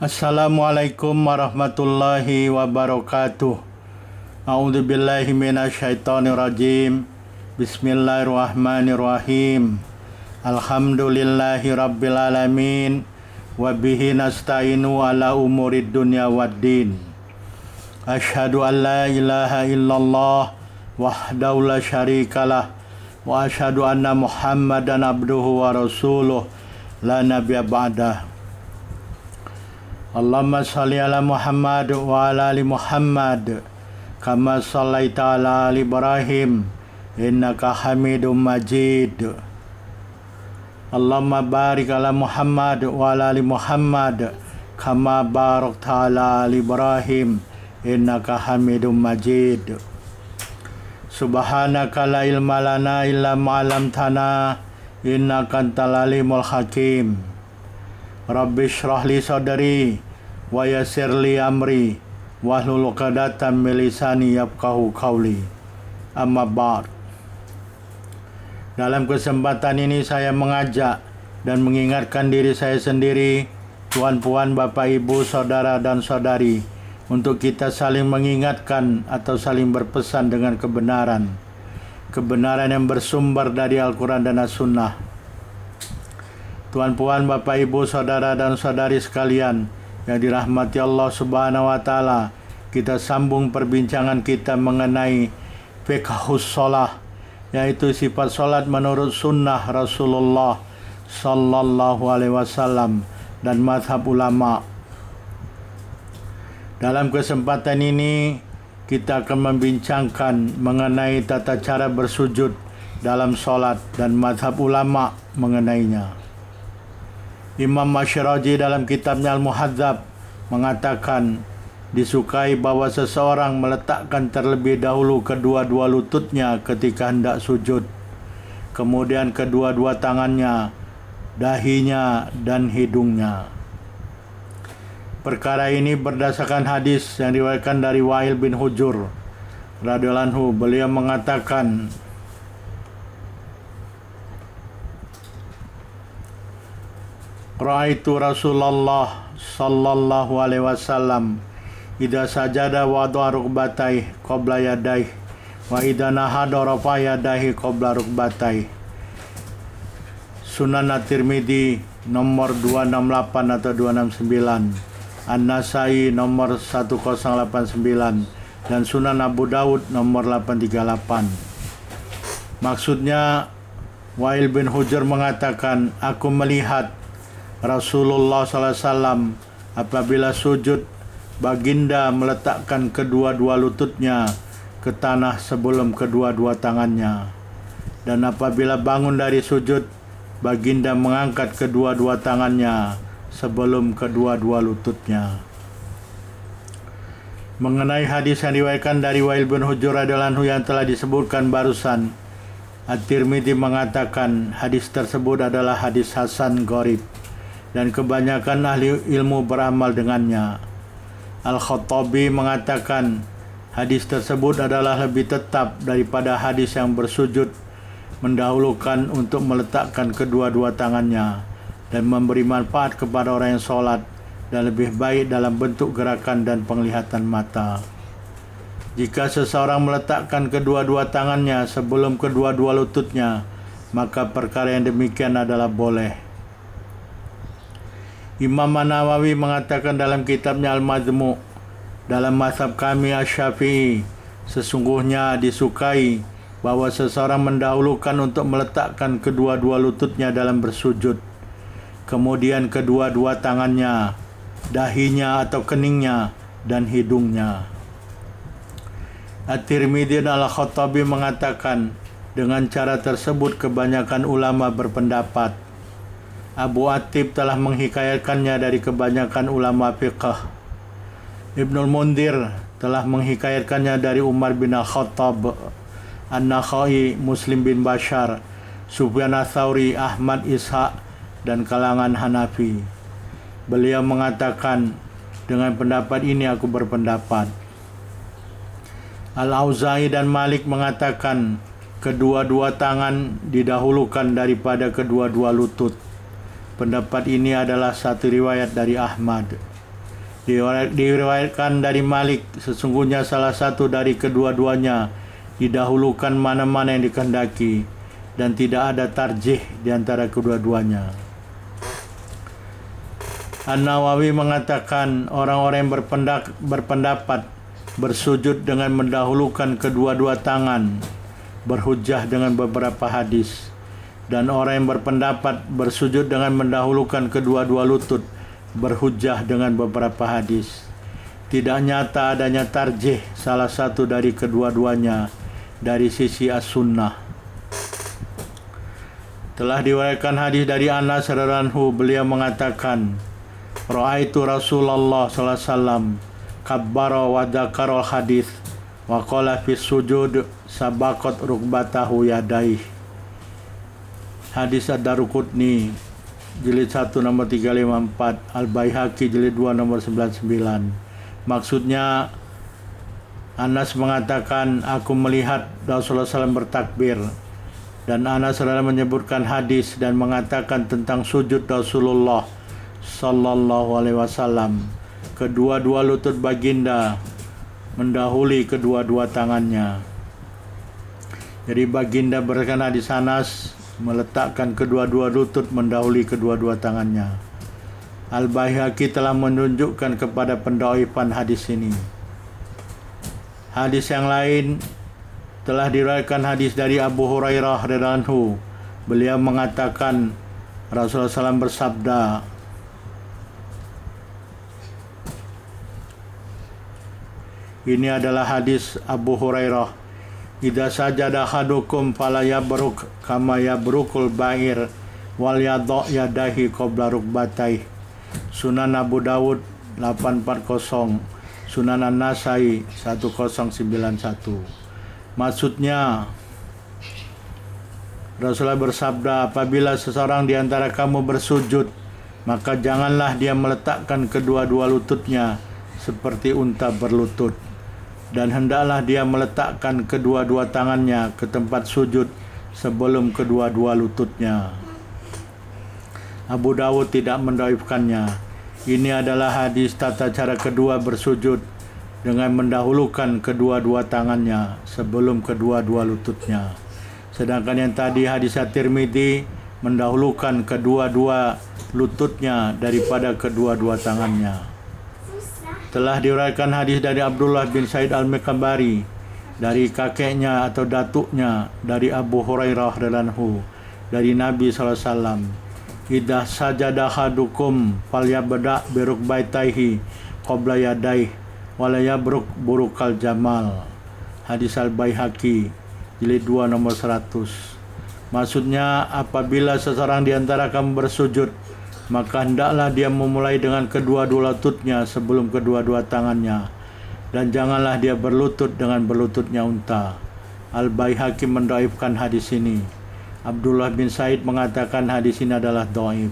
Assalamualaikum warahmatullahi wabarakatuh. A'udzubillahi minasyaitonirrajim. Bismillahirrahmanirrahim. Alhamdulillahi rabbil alamin. Wabihi nasta'inu ala umurid dunya waddin. Asyhadu an la ilaha illallah wahdahu la syarikalah. Wa asyhadu anna Muhammadan abduhu wa rasuluh la nabiyya ba'dah. Allahumma salli ala Muhammad wa ala ali Muhammad kama sallaita ala ali Ibrahim innaka Hamidum Majid. Allahumma barik ala Muhammad wa ala ali Muhammad kama barakta ala ali Ibrahim innaka Hamidum Majid. Subhanaka la ilma lana illa ma 'allamtana innaka antal alimul hakim. Rabbi shrah li sadri wa yassir li amri wahlul 'uqdatam min lisani yafqahu qawli. Amma ba'd. Dalam kesempatan ini saya mengajak dan mengingatkan diri saya sendiri, tuan-puan, bapak, ibu, saudara dan saudari, untuk kita saling mengingatkan atau saling berpesan dengan kebenaran. Kebenaran yang bersumber dari Al-Quran dan As-Sunnah. Tuan-puan, bapak, ibu, saudara dan saudari sekalian yang dirahmati Allah Subhanahu wa taala, kita sambung perbincangan kita mengenai fiqhus shalah, yaitu sifat salat menurut sunnah Rasulullah sallallahu alaihi wasallam dan mazhab ulama. Dalam kesempatan ini kita akan membincangkan mengenai tata cara bersujud dalam salat dan mazhab ulama mengenainya. Imam Masyraji dalam kitabnya Al-Muhadzab mengatakan disukai bahwa seseorang meletakkan terlebih dahulu kedua-dua lututnya ketika hendak sujud, kemudian kedua-dua tangannya, dahinya dan hidungnya. Perkara ini berdasarkan hadis yang diriwayatkan dari Wa'il bin Hujur radhiyallahu anhu. Beliau mengatakan, Ra'aitu Rasulullah sallallahu alaihi wasallam idza sajada wada'a rukbatayhi qabla yadayhi wa idza nahada rafa'a yadayhi qabla rukbatayhi. Sunan At-Tirmidzi nomor 268 atau 269, An-Nasai nomor 1089 dan Sunan Abu Daud nomor 838. Maksudnya, Wa'il bin Hujur mengatakan, aku melihat Rasulullah SAW apabila sujud, baginda meletakkan kedua-dua lututnya ke tanah sebelum kedua-dua tangannya, dan apabila bangun dari sujud, baginda mengangkat kedua-dua tangannya sebelum kedua-dua lututnya. Mengenai hadis yang diriwayatkan dari Wa'il bin Hujur radhiyallahu anhu yang telah disebutkan barusan, At-Tirmidzi mengatakan hadis tersebut adalah hadis hasan gharib dan kebanyakan ahli ilmu beramal dengannya. Al-Khattabi mengatakan hadis tersebut adalah lebih tetap daripada hadis yang bersujud mendahulukan untuk meletakkan kedua-dua tangannya dan memberi manfaat kepada orang yang sholat, dan lebih baik dalam bentuk gerakan dan penglihatan mata. Jika seseorang meletakkan kedua-dua tangannya sebelum kedua-dua lututnya, maka perkara yang demikian adalah boleh. Imam An-Nawawi mengatakan dalam kitabnya Al-Majmu', dalam mazhab kami Asy-Syafi'i, sesungguhnya disukai bahwa seseorang mendahulukan untuk meletakkan kedua-dua lututnya dalam bersujud, kemudian kedua-dua tangannya, dahinya atau keningnya, dan hidungnya. At-Tirmidzi dan Al-Khattabi mengatakan dengan cara tersebut kebanyakan ulama berpendapat. Abu Atib telah menghikayatkannya dari kebanyakan ulama fiqh. Ibnul Mundir telah menghikayatkannya dari Umar bin Al-Khattab, An-Nakhai, Muslim bin Bashar, Sufyan Ats-Tsauri, Ahmad Ishaq, dan kalangan Hanafi. Beliau mengatakan, dengan pendapat ini aku berpendapat. Al-Auza'i dan Malik mengatakan kedua-dua tangan didahulukan daripada kedua-dua lutut. Pendapat ini adalah satu riwayat dari Ahmad. Diriwayatkan dari Malik, sesungguhnya salah satu dari kedua-duanya didahulukan mana-mana yang dikehendaki, dan tidak ada tarjih di antara kedua-duanya. An-Nawawi mengatakan orang-orang yang berpendapat bersujud dengan mendahulukan kedua-dua tangan berhujjah dengan beberapa hadis, dan orang yang berpendapat bersujud dengan mendahulukan kedua-dua lutut berhujjah dengan beberapa hadis. Tidak nyata adanya tarjih salah satu dari kedua-duanya dari sisi as-sunnah. Telah diriwayatkan hadis dari Anas radhiyallahu anhu, beliau mengatakan, Ra'aitu Rasulullah sallallahu alaihi wasallam kabbara wa dzakara hadis wa qala fi sujud sabaqat rukbatahu yadaih. Hadis Ad-Daruqutni jilid 1 nomor 354, Al-Baihaqi jilid 2 nomor 99. Maksudnya, Anas mengatakan, aku melihat Rasulullah SAW bertakbir, dan Anas SAW menyebutkan hadis dan mengatakan tentang sujud Rasulullah Sallallahu Alaihi Wasallam, kedua-dua lutut baginda mendahului kedua-dua tangannya. Jadi baginda berdasarkan hadis Anas meletakkan kedua-dua lutut mendahului kedua-dua tangannya. Al-Baihaqi telah menunjukkan kepada pendhaifan hadis ini. Hadis yang lain telah diriwayatkan hadis dari Abu Hurairah radhiyallahu anhu. Beliau mengatakan Rasulullah SAW bersabda, ini adalah hadis Abu Hurairah, idza sajada ahadukum fala yabruk kama yabrukul ba'ir wal yadha yadahi qabla rukbatayh. Sunan Abu Dawud 840, Sunan An-Nasai 1091. Maksudnya, Rasulullah bersabda, apabila seseorang di antara kamu bersujud, maka janganlah dia meletakkan kedua-dua lututnya seperti unta berlutut, dan hendaklah dia meletakkan kedua-dua tangannya ke tempat sujud sebelum kedua-dua lututnya. Abu Dawud tidak mendhaifkannya. Ini adalah hadis tata cara kedua bersujud dengan mendahulukan kedua-dua tangannya sebelum kedua-dua lututnya. Sedangkan yang tadi hadis At-Tirmidzi mendahulukan kedua-dua lututnya daripada kedua-dua tangannya. Telah diriwayatkan hadis dari Abdullah bin Said Al-Mikbari dari kakeknya atau datuknya dari Abu Hurairah radhiyallahu anhu dari Nabi sallallahu alaihi wasallam, idza sajada ahadukum falyabda bi rukbatayhi qabla yadayhi wa la yabruk burukal jamal. Hadis Al-Baihaqi jilid 2 nomor 100. Maksudnya, apabila seseorang di antara kamu bersujud, maka hendaklah dia memulai dengan kedua-dua lututnya sebelum kedua-dua tangannya, dan janganlah dia berlutut dengan berlututnya unta. Al-Baihaqi mendhaifkan hadis ini. Abdullah bin Said mengatakan hadis ini adalah dhaif.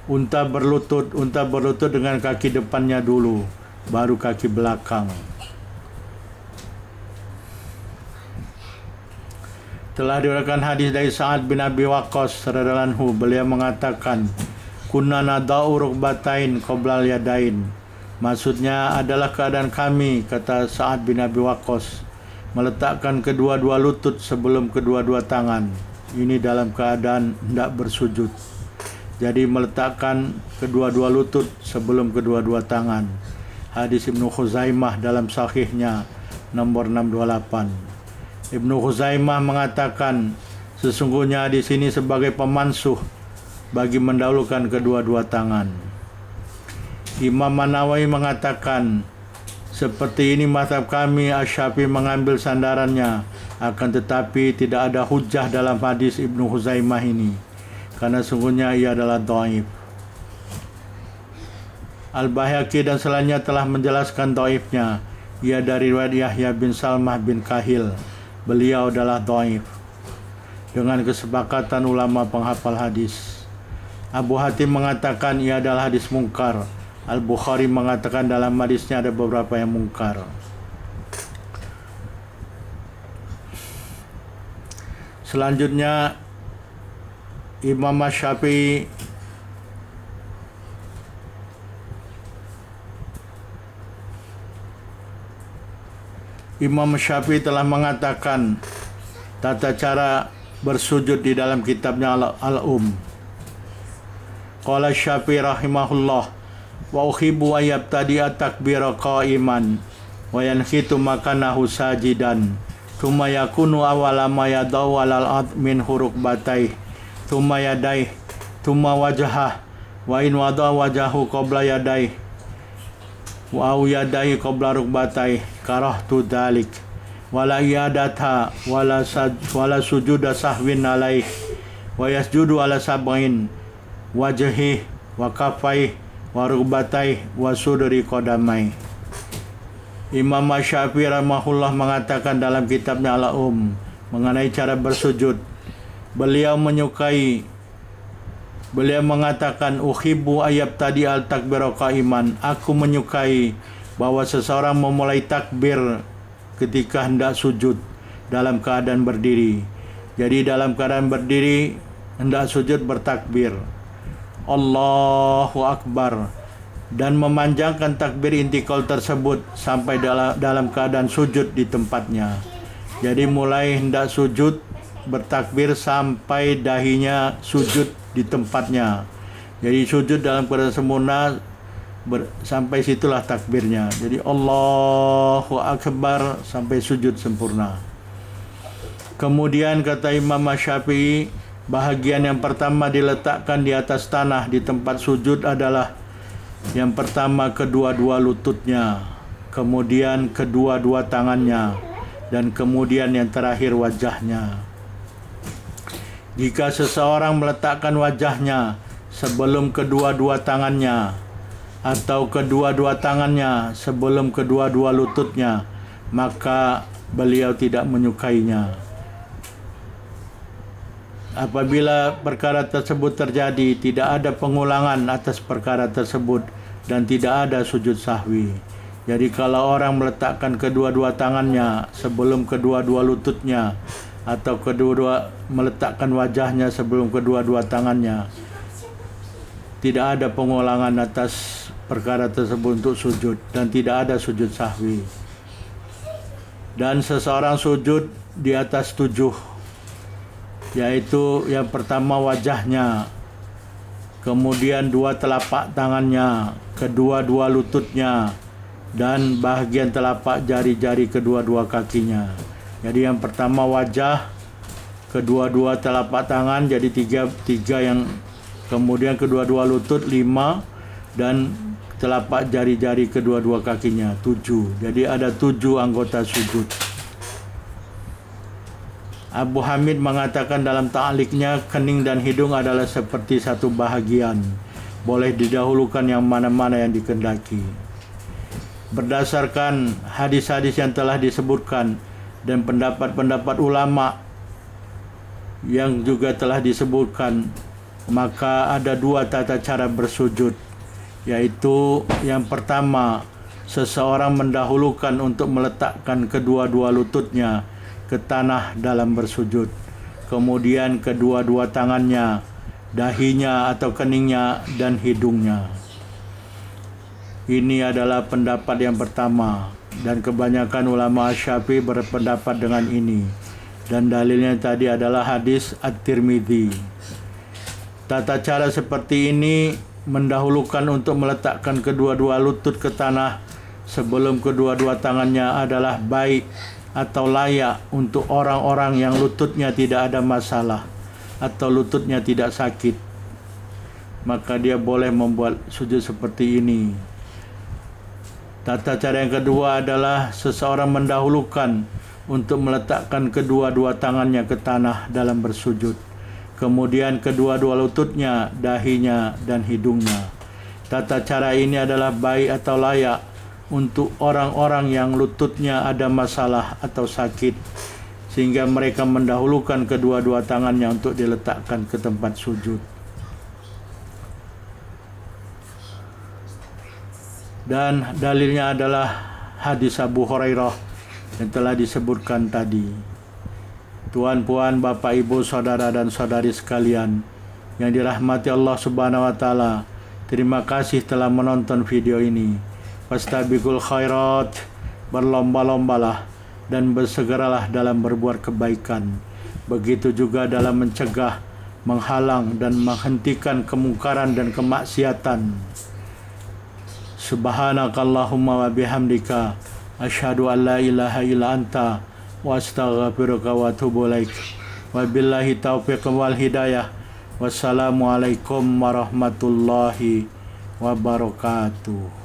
Unta berlutut dengan kaki depannya dulu, baru kaki belakang. Telah diriwayatkan hadis dari Sa'ad bin Abi Waqqas radhiyallahu anhu, beliau mengatakan, kunna nadau rukbatain qoblal yadain. Maksudnya adalah keadaan kami, kata Sa'ad bin Abi Waqqas, meletakkan kedua-dua lutut sebelum kedua-dua tangan. Ini dalam keadaan hendak bersujud. Jadi meletakkan kedua-dua lutut sebelum kedua-dua tangan. Hadis Ibnu Khuzaimah dalam sahihnya nomor 628. Ibnu Khuzaimah mengatakan, sesungguhnya di sini sebagai pemansuh bagi mendahulukan kedua-dua tangan. Imam An-Nawawi mengatakan, seperti ini mazhab kami. Asy-Syafi'i mengambil sandarannya, akan tetapi tidak ada hujjah dalam hadis Ibnu Khuzaimah ini, karena sungguhnya ia adalah dhaif. Al-Baihaqi dan selainnya telah menjelaskan dhaifnya. Ia dari riwayat Yahya bin Salmah bin Kahil. Beliau adalah dhaif dengan kesepakatan ulama penghafal hadis. Abu Hatim mengatakan ia adalah hadis mungkar. Al-Bukhari mengatakan dalam hadisnya ada beberapa yang mungkar. Selanjutnya, Imam Syafi'i Imam Syafi'i telah mengatakan tata cara bersujud di dalam kitabnya Al-Um. Qala Syafi'i rahimahullah, wa uhibbu an yabtadi'a takbira qa'iman wa yanhitu makanahu sajidan thumma yakunu awwala ma yadau alal ard min hurukbatai thumma yadai thumma wajhah wa in wada wajahu qabla yadai wa au yadai qabla rukbatai karahtu dhalik wala iyadatha wala sujuda sahwin alaih wa yasjudu ala sab'in wajhi wa kafai wa rukbatai wa sudri qadamai. Imam Syafi'i rahimahullah mengatakan dalam kitabnya Al-Um mengenai cara bersujud. Beliau mengatakan uhibbu ayab tadi al takbir qa'iman. Aku menyukai bahwa seseorang memulai takbir ketika hendak sujud dalam keadaan berdiri. Jadi dalam keadaan berdiri hendak sujud bertakbir Allahu Akbar dan memanjangkan takbir intikal tersebut sampai dalam keadaan sujud di tempatnya. Jadi mulai hendak sujud bertakbir sampai dahinya sujud di tempatnya. Jadi sujud dalam keadaan sempurna sampai situlah takbirnya. Jadi Allahu Akbar sampai sujud sempurna. Kemudian kata Imam Syafi'i, bahagian yang pertama diletakkan di atas tanah di tempat sujud adalah yang pertama kedua-dua lututnya, kemudian kedua-dua tangannya, dan kemudian yang terakhir wajahnya. Jika seseorang meletakkan wajahnya sebelum kedua-dua tangannya atau kedua-dua tangannya sebelum kedua-dua lututnya, maka beliau tidak menyukainya. Apabila perkara tersebut terjadi, tidak ada pengulangan atas perkara tersebut dan tidak ada sujud sahwi. Jadi kalau orang meletakkan kedua-dua tangannya sebelum kedua-dua lututnya atau meletakkan wajahnya sebelum kedua-dua tangannya, tidak ada pengulangan atas perkara tersebut untuk sujud dan tidak ada sujud sahwi. Dan seseorang sujud di atas 7, yaitu yang pertama wajahnya, kemudian dua telapak tangannya, kedua-dua lututnya, dan bahagian telapak jari-jari kedua-dua kakinya. Jadi yang pertama wajah, kedua-dua telapak tangan, jadi tiga yang, kemudian kedua-dua lutut 5, dan telapak jari-jari kedua-dua kakinya 7. Jadi ada 7 anggota sujud. Abu Hamid mengatakan dalam ta'liknya, kening dan hidung adalah seperti satu bahagian. Boleh didahulukan yang mana-mana yang dikehendaki. Berdasarkan hadis-hadis yang telah disebutkan dan pendapat-pendapat ulama yang juga telah disebutkan, maka ada 2 tata cara bersujud, yaitu yang pertama, seseorang mendahulukan untuk meletakkan kedua-dua lututnya ke tanah dalam bersujud, kemudian kedua-dua tangannya, dahinya atau keningnya, dan hidungnya. Ini adalah pendapat yang pertama, dan kebanyakan ulama Syafi'i berpendapat dengan ini, dan dalilnya tadi adalah hadis At-Tirmidzi. Tata cara seperti ini mendahulukan untuk meletakkan kedua-dua lutut ke tanah sebelum kedua-dua tangannya adalah baik atau layak untuk orang-orang yang lututnya tidak ada masalah atau lututnya tidak sakit, maka dia boleh membuat sujud seperti ini. Tata cara yang kedua adalah seseorang mendahulukan untuk meletakkan kedua-dua tangannya ke tanah dalam bersujud, kemudian kedua-dua lututnya, dahinya, dan hidungnya. Tata cara ini adalah baik atau layak untuk orang-orang yang lututnya ada masalah atau sakit, sehingga mereka mendahulukan kedua-dua tangannya untuk diletakkan ke tempat sujud. Dan dalilnya adalah hadis Abu Hurairah yang telah disebutkan tadi. Tuan-puan, Bapak, Ibu, saudara dan saudari sekalian yang dirahmati Allah Subhanahu wa taala, terima kasih telah menonton video ini. Fastabiqul khairat, berlomba-lombalah dan bersegeralah dalam berbuat kebaikan. Begitu juga dalam mencegah, menghalang dan menghentikan kemungkaran dan kemaksiatan. Subhanakallahumma wa bihamdika asyhadu an la ilaha illa anta wa astaghfiruka wa atubu ilaik. Wabillahi taufiq wal hidayah. Wassalamualaikum warahmatullahi wabarakatuh.